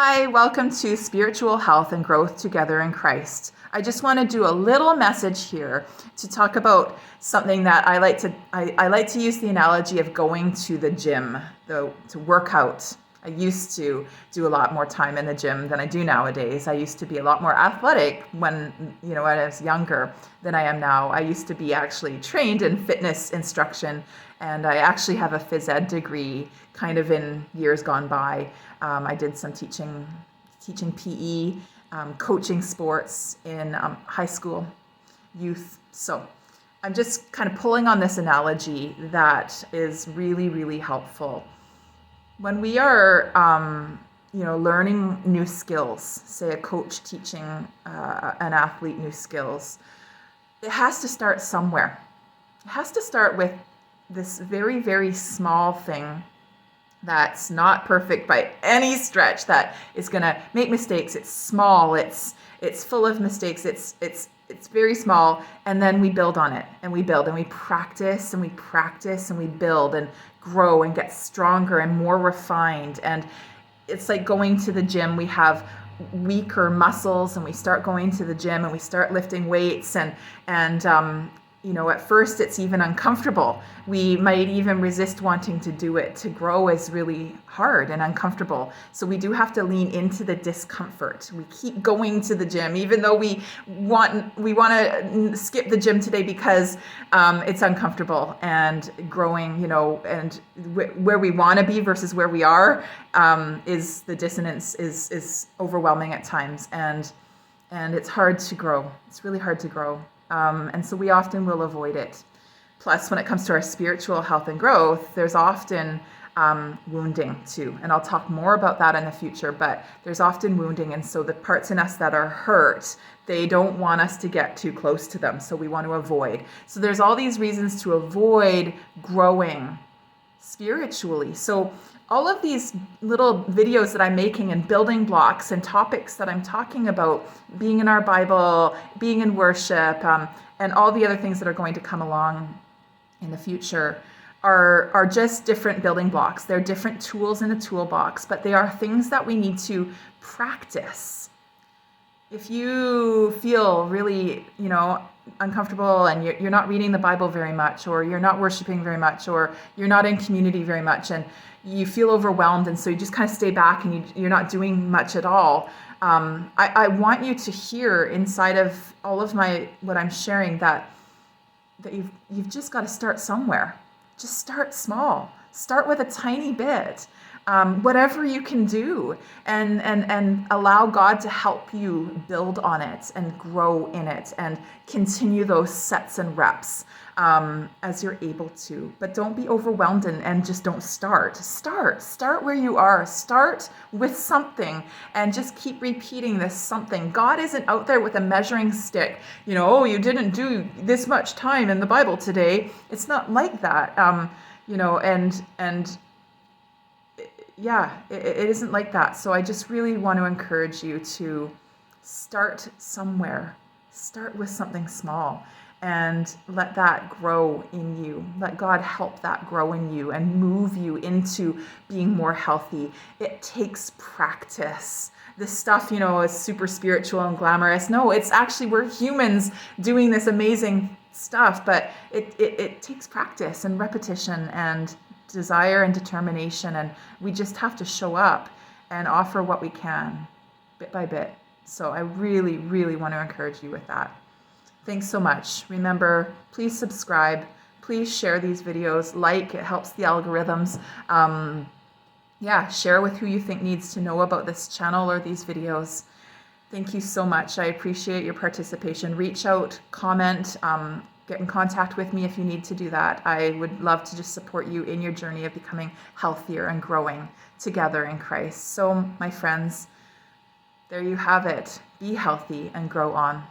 Hi, welcome to Spiritual Health and Growth Together in Christ. I just want to do a little message here to talk about something that I like to use the analogy of going to the gym, to work out. I used to do a lot more time in the gym than I do nowadays. I used to be a lot more athletic when I was younger than I am now. I used to be actually trained in fitness instruction, and I actually have a phys ed degree kind of in years gone by. I did some teaching PE, coaching sports in high school youth. So I'm just kind of pulling on this analogy that is really, really helpful. When we are, learning new skills, say a coach teaching an athlete new skills, it has to start somewhere. It has to start with this very, very small thing that's not perfect by any stretch, that is going to make mistakes. It's small. It's full of mistakes. It's very small, and then we build on it, and we build, and we practice, and we practice, and we build and grow and get stronger and more refined. And it's like going to the gym. We have weaker muscles, and we start going to the gym, and we start lifting weights, and at first it's even uncomfortable. We might even resist wanting to do it. To grow is really hard and uncomfortable. So we do have to lean into the discomfort. We keep going to the gym, even though we want to skip the gym today because it's uncomfortable, and growing, and where we want to be versus where we are, is the dissonance is overwhelming at times, and it's hard to grow. It's really hard to grow. And so we often will avoid it. Plus, when it comes to our spiritual health and growth, there's often wounding too. And I'll talk more about that in the future, but there's often wounding. And so the parts in us that are hurt, they don't want us to get too close to them. So we want to avoid. So there's all these reasons to avoid growing spiritually. So all of these little videos that I'm making, and building blocks and topics that I'm talking about, being in our Bible, being in worship, and all the other things that are going to come along in the future are just different building blocks. They're different tools in the toolbox, but they are things that we need to practice. If you feel really, uncomfortable, and you're not reading the Bible very much, or you're not worshiping very much, or you're not in community very much, and you feel overwhelmed, and so you just kind of stay back, and you're not doing much at all, I want you to hear inside of all of what I'm sharing that you've just got to start somewhere. Just start small. Start with a tiny bit. Whatever you can do, and allow God to help you build on it and grow in it and continue those sets and reps as you're able to. But don't be overwhelmed and just don't start. Start where you are. Start with something and just keep repeating this something. God isn't out there with a measuring stick. Oh, you didn't do this much time in the Bible today. It's not like that. It isn't like that. So I just really want to encourage you to start somewhere. Start with something small and let that grow in you. Let God help that grow in you and move you into being more healthy. It takes practice. This stuff, is super spiritual and glamorous. No, it's actually, we're humans doing this amazing stuff, but it takes practice and repetition and desire and determination, and we just have to show up and offer what we can bit by bit. So I really, really want to encourage you with that. Thanks so much. Remember, please subscribe. Please share these videos. It helps the algorithms. Share with who you think needs to know about this channel or these videos. Thank you so much. I appreciate your participation. Reach out, comment, get in contact with me if you need to do that. I would love to just support you in your journey of becoming healthier and growing together in Christ. So, my friends, there you have it. Be healthy and grow on.